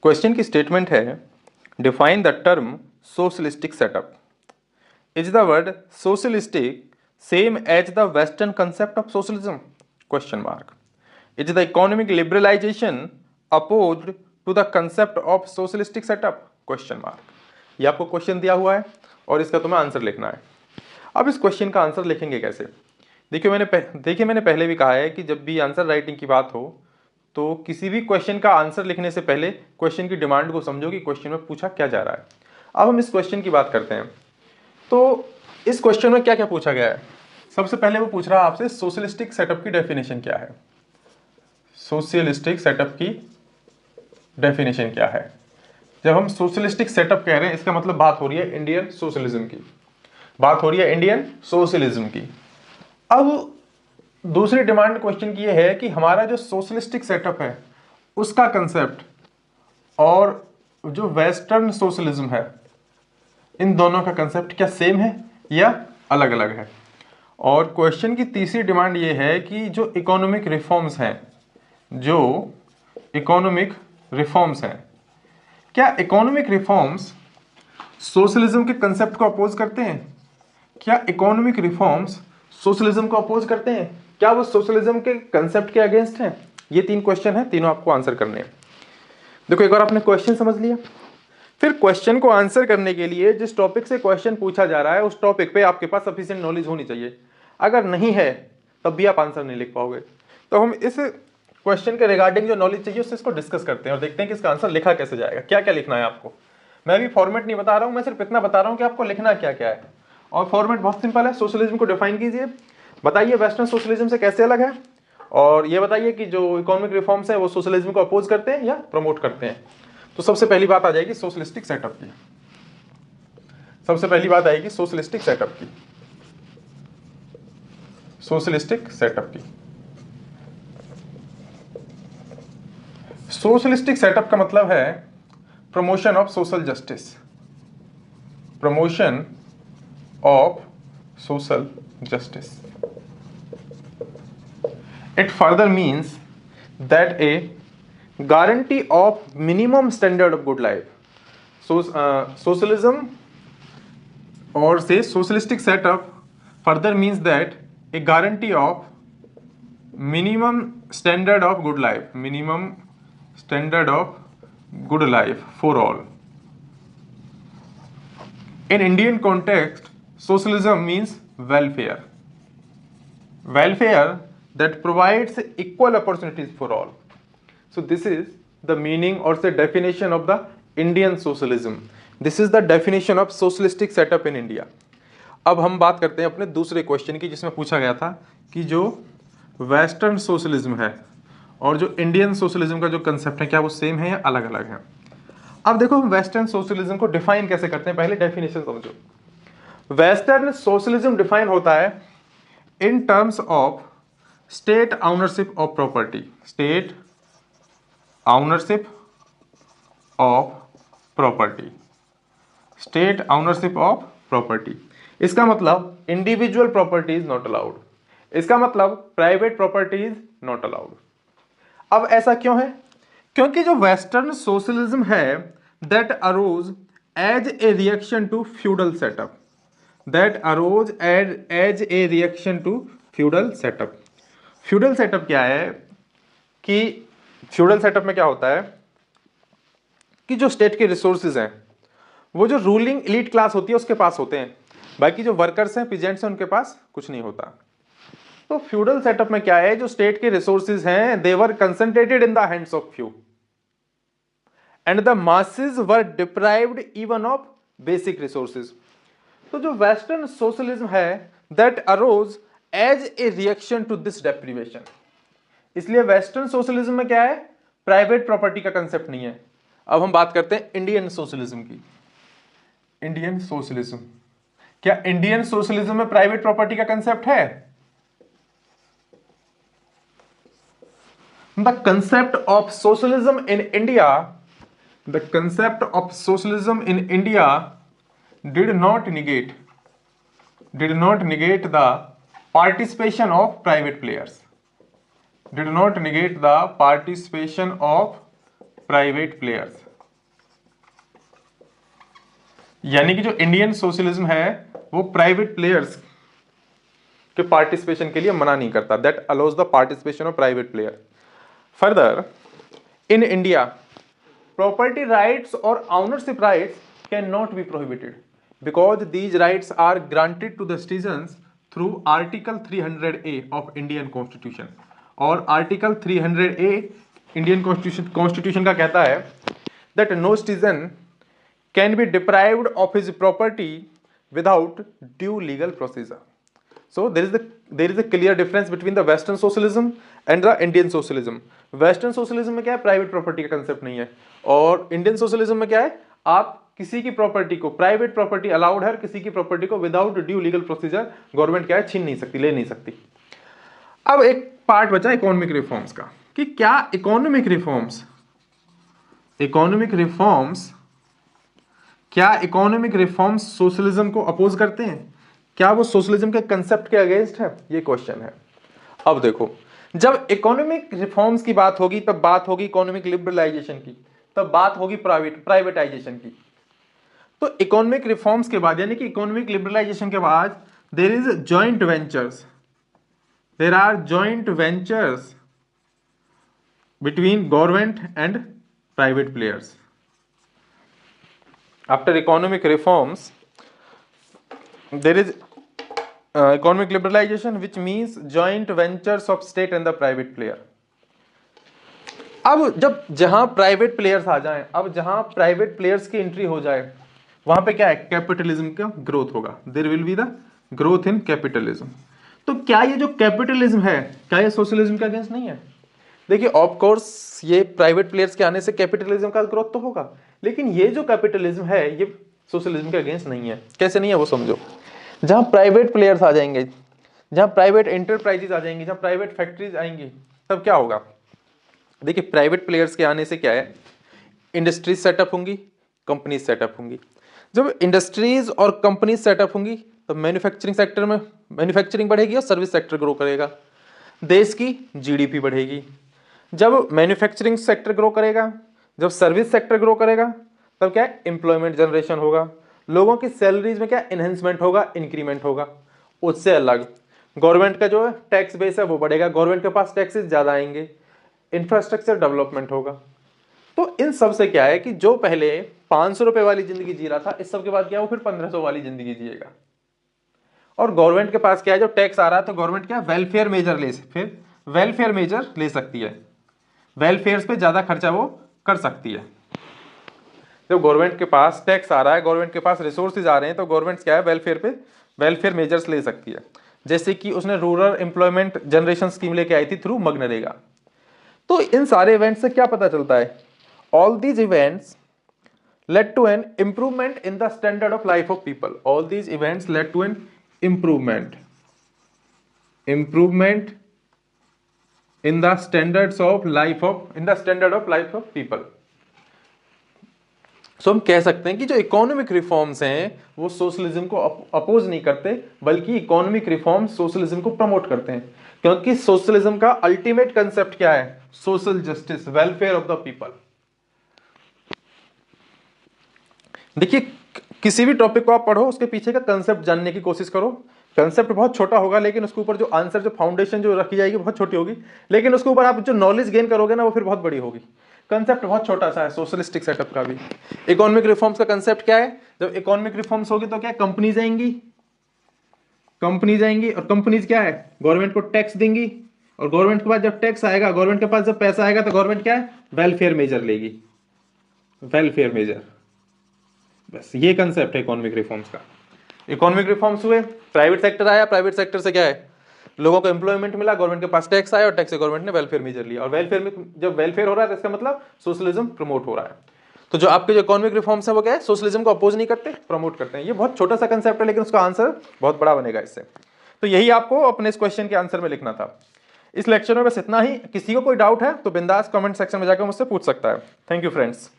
Question की statement है define the term socialistic setup. Is the word socialistic same as the western concept of socialism? Question mark. Is the economic liberalization opposed to the concept of socialistic setup? Question mark. ये आपको question दिया हुआ है और इसका तुम्हें answer लिखना है। अब इस क्वेश्चन का आंसर लिखेंगे कैसे? देखिए मैंने पहले भी कहा है कि जब भी आंसर राइटिंग की बात हो तो किसी भी क्वेश्चन का आंसर लिखने से पहले क्वेश्चन की डिमांड को समझो कि क्वेश्चन में पूछा क्या जा रहा है। अब हम इस क्वेश्चन की बात करते हैं। तो इस क्वेश्चन में क्या क्या पूछा गया है? सबसे पहले वो पूछ रहा है आपसे सोशलिस्टिक सेटअप की डेफिनेशन क्या है। सोशलिस्टिक सेटअप की डेफिनेशन क्या है? जब हम सोशलिस्टिक सेटअप कह रहे हैं इसका मतलब बात हो रही है इंडियन सोशलिज्म की, बात हो रही है इंडियन सोशलिज्म की। अब दूसरी डिमांड क्वेश्चन की ये है कि हमारा जो सोशलिस्टिक सेटअप है उसका कंसेप्ट और जो वेस्टर्न सोशलिज्म है इन दोनों का कंसेप्ट क्या सेम है या अलग अलग है। और क्वेश्चन की तीसरी डिमांड ये है कि जो इकोनॉमिक रिफॉर्म्स हैं, जो इकोनॉमिक रिफॉर्म्स हैं, क्या इकोनॉमिक रिफॉर्म्स सोशलिज्म के कंसेप्ट को अपोज करते हैं? क्या इकोनॉमिक रिफॉर्म्स सोशलिज्म को अपोज करते हैं? क्या वो सोशलिज्म के कंसेप्ट के अगेंस्ट हैं? ये तीन क्वेश्चन है, तीनों आपको आंसर करने हैं। देखो एक बार आपने क्वेश्चन समझ लिया, फिर क्वेश्चन को आंसर करने के लिए जिस टॉपिक से क्वेश्चन पूछा जा रहा है उस टॉपिक पे आपके पास सफिशिएंट नॉलेज होनी चाहिए। अगर नहीं है तब भी आप आंसर नहीं लिख पाओगे। तो हम इस क्वेश्चन के रिगार्डिंग जो नॉलेज चाहिए उससे इसको डिस्कस करते हैं और देखते हैं कि इसका आंसर लिखा कैसे जाएगा, क्या क्या लिखना है आपको। मैं भी फॉर्मेट नहीं बता रहा हूं, मैं सिर्फ इतना बता रहा हूं कि आपको लिखना क्या क्या है। और फॉर्मेट बहुत सिंपल है। सोशलिज्म को डिफाइन कीजिए, बताइए वेस्टर्न सोशलिज्म से कैसे अलग है, और ये बताइए कि जो इकोनॉमिक रिफॉर्म्स है वो सोशलिज्म को अपोज करते हैं या प्रमोट करते हैं। तो सबसे पहली बात आ जाएगी सोशलिस्टिक सेटअप की। सबसे पहली बात आएगी सोशलिस्टिक सेटअप की। सोशलिस्टिक सेटअप की। सोशलिस्टिक सेटअप का मतलब है promotion of social justice. Promotion of social justice. It further means that a guarantee of minimum standard of good life. So, socialism or say socialistic setup further means that a guarantee of minimum standard of good life, minimum standard of good life for all. In Indian context, socialism means welfare. Welfare that provides equal opportunities for all. So this is the meaning or the definition of the Indian socialism. This is the definition of socialistic setup in India. अब हम बात करते हैं अपने दूसरे question की जिसमें पूछा गया था कि जो वेस्टर्न सोशलिज्म है और जो इंडियन सोशलिज्म का जो कंसेप्ट है क्या वो सेम है या अलग अलग है। अब देखो हम वेस्टर्न सोशलिज्म को डिफाइन कैसे करते हैं, पहले डेफिनेशन समझो। वेस्टर्न सोशलिज्म डिफाइन होता है in terms of state ownership of property. State ownership of property. State ownership of property. इसका मतलब individual property is not allowed. इसका मतलब private property is not allowed. अब ऐसा क्यों है? क्योंकि जो वेस्टर्न सोशलिज्म है that arose as a reaction to feudal setup, that arose as a reaction to feudal setup. feudal setup क्या है कि feudal setup में क्या होता है कि जो स्टेट के रिसोर्सेज हैं वो जो रूलिंग एलीट क्लास होती है उसके पास होते हैं, बाकी जो वर्कर्स हैं पीजेंट्स हैं उनके पास कुछ नहीं होता। तो फ्यूडल सेटअप में क्या है, जो स्टेट के रिसोर्सेज हैं they were concentrated in the hands of few and the masses were deprived even of basic resources. तो जो वेस्टर्न सोशलिज्म है that arose as a reaction to this deprivation. इसलिए वेस्टर्न सोशलिज्म में क्या है, private property का concept नहीं है। अब हम बात करते हैं इंडियन सोशलिज्म की। इंडियन सोशलिज्म, क्या इंडियन सोशलिज्म में प्राइवेट प्रॉपर्टी का कंसेप्ट है? The concept of socialism in India, the concept of socialism in India did not negate the participation of private players. Did not negate the participation of private players. यानी कि जो Indian socialism है वो private players के participation के लिए मना नहीं करता, that allows the participation of private player. Further, in India property rights or ownership rights cannot be prohibited because these rights are granted to the citizens through article 300A of Indian Constitution। और article 300A Indian Constitution का कहता है that no citizen can be deprived of his property without due legal procedure। So there is a clear difference between the Western socialism and the Indian socialism। Western socialism में क्या है, private property का concept नहीं है, और Indian socialism में क्या है, आप किसी की प्रॉपर्टी को, प्राइवेट प्रॉपर्टी अलाउड है, किसी की प्रॉपर्टी को without due legal procedure government क्या है, छीन नहीं सकती, ले नहीं सकती। अब एक पार्ट बचा इकोनॉमिक रिफॉर्म्स का, कि क्या इकोनॉमिक रिफॉर्म्स सोशलिज्म को अपोज करते हैं, क्या वो सोशलिज्म के कंसेप्ट के अगेंस्ट है, ये क्वेश्चन है। अब देखो, जब इकोनॉमिक रिफॉर्म्स की बात होगी तब बात होगी इकोनॉमिक लिबरलाइजेशन की, तब बात होगी प्राइवेटाइजेशन की। तो इकोनॉमिक रिफॉर्म्स के बाद, यानी कि इकोनॉमिक लिबरलाइजेशन के बाद, there are joint ventures between government and private players. After economic reforms there is economic liberalization which means joint ventures of state and the private player। अब जब जहां प्राइवेट प्लेयर्स आ जाएं, अब जहां प्राइवेट प्लेयर्स की entry हो जाए, वहां पे क्या है, कैपिटलिज्म का ग्रोथ होगा, there will be the growth in capitalism. तो क्या ये जो कैपिटलिज्म है, क्या ये सोशलिज्म के अगेंस्ट नहीं है? देखिए, ऑफ कोर्स ये प्राइवेट प्लेयर्स के आने से कैपिटलिज्म का ग्रोथ तो होगा, लेकिन ये जो कैपिटलिज्म है ये सोशलिज्म के अगेंस्ट नहीं है। कैसे नहीं है वो समझो। जहां प्राइवेट प्लेयर्स आ जाएंगे, जहां प्राइवेट एंटरप्राइजेस आ जाएंगी, जहां प्राइवेट फैक्ट्रीज आएंगी, तब क्या होगा? देखिए, प्राइवेट प्लेयर्स के आने से क्या है, इंडस्ट्रीज सेटअप होंगी, कंपनीज सेटअप होंगी। जब इंडस्ट्रीज और कंपनीज सेटअप होंगी तो मैन्युफैक्चरिंग सेक्टर में मैन्युफैक्चरिंग बढ़ेगी और सर्विस सेक्टर ग्रो करेगा, देश की जीडीपी बढ़ेगी। जब मैन्युफैक्चरिंग सेक्टर ग्रो करेगा, जब सर्विस सेक्टर ग्रो करेगा, तब क्या है, एम्प्लॉयमेंट जनरेशन होगा, लोगों की सैलरीज में क्या इनहेंसमेंट होगा, इंक्रीमेंट होगा। उससे अलग गवर्नमेंट का जो है टैक्स बेस है वो बढ़ेगा, गवर्नमेंट के पास टैक्सेस ज्यादा आएंगे, इंफ्रास्ट्रक्चर डेवलपमेंट होगा। तो इन सब से क्या है कि जो पहले 500 रुपए वाली जिंदगी जी रहा था, इस सब के बाद क्या वो फिर 1500 वाली जिंदगी जिएगा। और गवर्नमेंट के पास क्या है, जो टैक्स आ रहा है, तो गवर्नमेंट क्या वेलफेयर मेजर ले सकती है, वेलफेयर पे ज्यादा खर्चा वो कर सकती है। जब गवर्नमेंट के पास टैक्स आ रहा है, गवर्नमेंट के पास रिसोर्सेज आ रहे हैं, तो गवर्नमेंट क्या है, वेलफेयर मेजर्स ले सकती है। जैसे कि उसने रूरल एम्प्लॉयमेंट जनरेशन स्कीम लेके आई थी थ्रू मनरेगा। तो इन सारे इवेंट्स से क्या पता चलता है, all these events led to an improvement in the standard of life of people. All these events led to an improvement in the standard of life of people. So हम कह सकते हैं कि जो इकोनॉमिक रिफॉर्म्स हैं वो socialism को oppose नहीं करते, बल्कि इकोनॉमिक रिफॉर्म्स सोशलिज्म को प्रमोट करते हैं, क्योंकि सोशलिज्म का अल्टीमेट कंसेप्ट क्या है, social justice, welfare of the people. देखिए, किसी भी टॉपिक को आप पढ़ो, उसके पीछे का कंसेप्ट जानने की कोशिश करो। कंसेप्ट बहुत छोटा होगा, लेकिन उसके ऊपर जो आंसर, जो फाउंडेशन जो रखी जाएगी बहुत छोटी होगी, लेकिन उसके ऊपर आप जो नॉलेज गेन करोगे ना, वो फिर बहुत बड़ी होगी। कंसेप्ट बहुत छोटा सा है सोशलिस्टिक सेटअप का भी। इकोनॉमिक रिफॉर्म्स का कंसेप्ट क्या है, जब इकोनॉमिक रिफॉर्म्स होगी तो क्या, कंपनीज आएंगी, और कंपनीज क्या है, गवर्नमेंट को टैक्स देंगी, और गवर्नमेंट के पास जब टैक्स आएगा, गवर्नमेंट के पास जब पैसा आएगा, तो गवर्नमेंट क्या है, वेलफेयर मेजर लेगी, वेलफेयर मेजर। बस ये कंसेप्ट है इकोनॉमिक रिफॉर्म्स का। इकोनॉमिक रिफॉर्म्स हुए, प्राइवेट सेक्टर आया, प्राइवेट सेक्टर से क्या है, लोगों को एम्प्लॉयमेंट मिला, गवर्नमेंट के पास टैक्स आया, और टैक्स से गवर्नमेंट ने वेलफेयर मेजर लिया, और वेलफेयर में जब वेलफेयर हो रहा है तो इसका मतलब सोशलिज्म प्रमोट हो रहा है। तो जो आपके जो इकोनॉमिक रिफॉर्म्स है वो क्या है, सोशलिज्म को अपोज नहीं करते, प्रमोट करते हैं। ये बहुत छोटा सा कंसेप्ट है, लेकिन उसका आंसर बहुत बड़ा बनेगा इससे। तो यही आपको अपने इस क्वेश्चन के आंसर में लिखना था। इस लेक्चर में बस इतना ही। किसी को कोई डाउट है तो बिंदास कमेंट सेक्शन में जाकर मुझसे पूछ सकता है। Thank you friends.